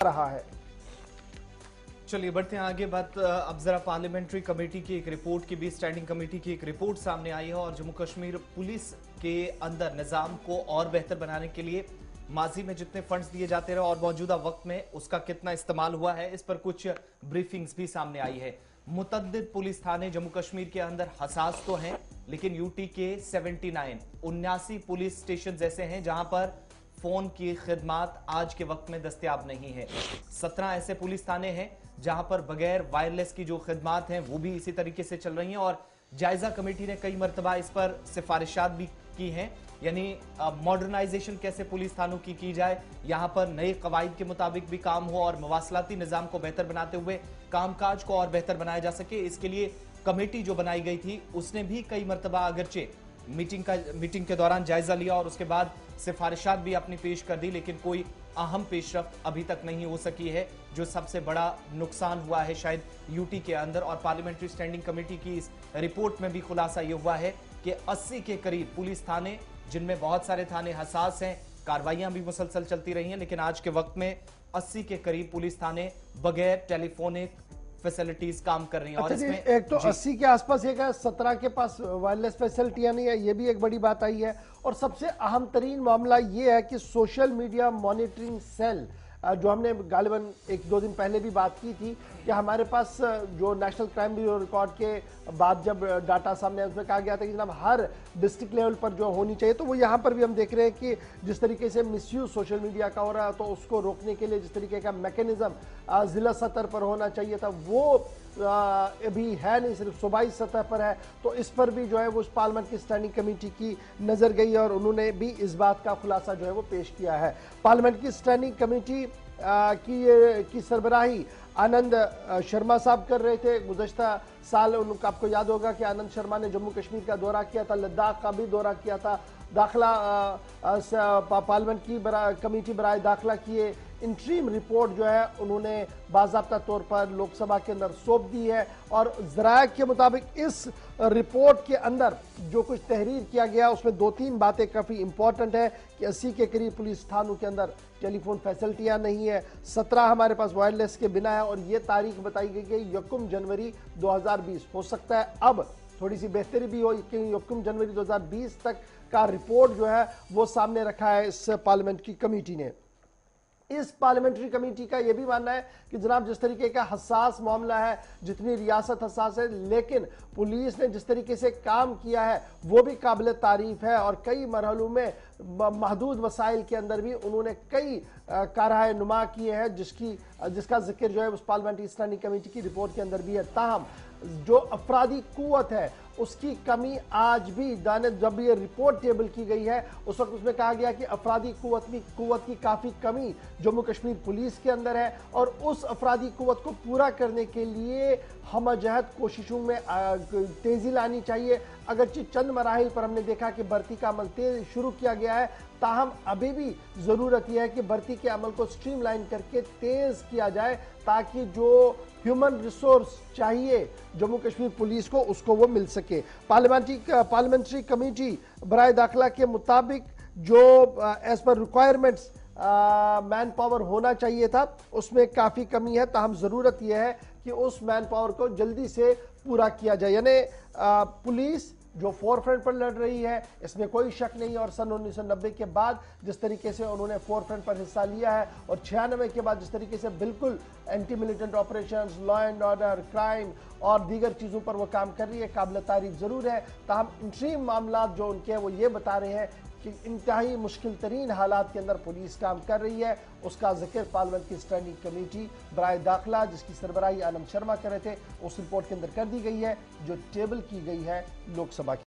रहा है। चलिए बढ़ते हैं आगे। बात अब जरा पार्लियामेंट्री कमेटी की एक रिपोर्ट की भी, स्टैंडिंग कमेटी की एक रिपोर्ट सामने आई है और जम्मू कश्मीर पुलिस के अंदर निजाम को और बेहतर बनाने के लिए माजी में जितने फंड्स दिए जाते रहे और मौजूदा वक्त में उसका कितना इस्तेमाल हुआ है, इस पर कुछ ब्रीफिंग्स भी सामने आई है। मुतद्दिद पुलिस थाने जम्मू कश्मीर के अंदर हसास तो हैं, लेकिन यूटी के 79 पुलिस स्टेशन ऐसे हैं जहां पर फोन की खिदमत आज के वक्त में दस्तयाब नहीं है। 17 ऐसे पुलिस थाने हैं जहां पर बगैर वायरलेस की जो खिदमत हैं वो भी इसी तरीके से चल रही हैं और जायजा कमेटी ने कई मरतबा इस पर सिफारिशात भी की हैं, यानी मॉडर्नाइजेशन कैसे पुलिस थानों की जाए, यहां पर नए कवायद के मुताबिक भी काम हो और मवासलाती निजाम को बेहतर बनाते हुए कामकाज को और बेहतर बनाया जा सके। इसके लिए कमेटी जो बनाई गई थी उसने भी कई मरतबा अगरचे मीटिंग के दौरान जायजा लिया और उसके बाद सिफारिशात भी अपनी पेश कर दी, लेकिन कोई अहम पेशरफ्त अभी तक नहीं हो सकी है, जो सबसे बड़ा नुकसान हुआ है शायद यूटी के अंदर। और पार्लियामेंट्री स्टैंडिंग कमेटी की इस रिपोर्ट में भी खुलासा यह हुआ है कि 80 के करीब पुलिस थाने, जिनमें बहुत सारे थाने हसास हैं, कार्रवाइयां भी मुसलसल चलती रही हैं, लेकिन आज के वक्त में 80 के करीब पुलिस थाने बगैर टेलीफोनिक फैसिलिटीज काम कर रही हैं। और इसमें एक तो 80 के आसपास एक है, 17 के पास वायरलेस फैसिलिटियां नहीं है, ये भी एक बड़ी बात आई है। और सबसे अहम तरीन मामला ये है कि सोशल मीडिया मॉनिटरिंग सेल, जो हमने गालिबन 1-2 दिन पहले भी बात की थी कि हमारे पास जो नेशनल क्राइम ब्यूरो रिकॉर्ड के बाद जब डाटा सामने आया उसमें कहा गया था कि जनाब हर डिस्ट्रिक्ट लेवल पर जो होनी चाहिए, तो वो यहाँ पर भी हम देख रहे हैं कि जिस तरीके से मिसयूज सोशल मीडिया का हो रहा है, तो उसको रोकने के लिए जिस तरीके का मैकेनिज्म जिला सतह पर होना चाहिए था वो अभी है नहीं, सिर्फ सूबाई सतह पर है। तो इस पर भी जो है वो पार्लियामेंट की स्टैंडिंग कमेटी की नजर गई और उन्होंने भी इस बात का खुलासा जो है वो पेश किया है। पार्लियामेंट की स्टैंडिंग कमेटी की सरबराही आनंद शर्मा साहब कर रहे थे। गुज़श्ता साल उनको आपको याद होगा कि आनंद शर्मा ने जम्मू कश्मीर का दौरा किया था, लद्दाख का भी दौरा किया था। दाखिला पार्लियामेंट की कमेटी बराए दाखिला की इंट्रीम रिपोर्ट जो है उन्होंने बाज़ाब्ता तौर पर लोकसभा के अंदर सौंप दी है और ज़राए के मुताबिक इस रिपोर्ट के अंदर जो कुछ तहरीर किया गया उसमें 2-3 बातें काफ़ी इंपॉर्टेंट है कि 80 के करीब पुलिस थानों के अंदर टेलीफोन फैसिलिटियां नहीं है, 17 हमारे पास वायरलेस के बिना है और ये तारीख बताई गई कि 1 जनवरी 2020 हो सकता है अब थोड़ी सी बेहतरी भी हो कि 1 जनवरी 2020 तक का रिपोर्ट जो है वो सामने रखा है इस पार्लियामेंट की कमेटी ने। इस पार्लियामेंट्री कमेटी का यह भी मानना है कि जनाब जिस तरीके का हसास मामला है, जितनी रियासत हसास है, लेकिन पुलिस ने जिस तरीके से काम किया है वो भी काबिल तारीफ है और कई मरहलों में महदूद वसाइल के अंदर भी उन्होंने कई कारहाय नुमा किए हैं जिसका जिक्र जो है उस पार्लियामेंट्री स्टैंडिंग कमेटी की रिपोर्ट के अंदर भी है। ताहम जो अफरादी कुव्वत है उसकी कमी आज भी जब ये रिपोर्ट टेबल की गई है उस वक्त उसमें कहा गया कि अफरादी कुव्वत की काफ़ी कमी जम्मू कश्मीर पुलिस के अंदर है और उस अफरादी कुव्वत को पूरा करने के लिए हमजहत कोशिशों में तेज़ी लानी चाहिए। अगरचे चंद मराहिल पर हमने देखा कि भर्ती का अमल शुरू किया गया है, ताहम अभी भी ज़रूरत यह है कि भर्ती के अमल को स्ट्रीमलाइन करके तेज़ किया जाए ताकि जो ह्यूमन रिसोर्स चाहिए जम्मू कश्मीर पुलिस को उसको वो मिल सके। पार्लियामेंट्री कमेटी बराए दाखिला के मुताबिक जो as per requirements man power होना चाहिए था उसमें काफ़ी कमी है, ताहम ज़रूरत यह है कि उस मैन पावर को जल्दी से पूरा किया जाए। यानी पुलिस जो फोरफ्रंट पर लड़ रही है इसमें कोई शक नहीं और सन 1990 के बाद जिस तरीके से उन्होंने फोरफ्रंट पर हिस्सा लिया है और 96 के बाद जिस तरीके से बिल्कुल anti militant operations, law and order, crime और दीगर चीज़ों पर वो काम कर रही है, काबिल तारीफ ज़रूर है। ताहम इंट्रीम मामला जो उनके हैं वो ये बता रहे हैं कि इंतहाई मुश्किल तरीन हालात के अंदर पुलिस काम कर रही है। उसका जिक्र पार्लियामेंट की स्टैंडिंग कमेटी बराए दाखिला जिसकी सरबराही आनंद शर्मा कर रहे थे उस रिपोर्ट के अंदर कर दी गई है जो टेबल की गई है लोकसभा की।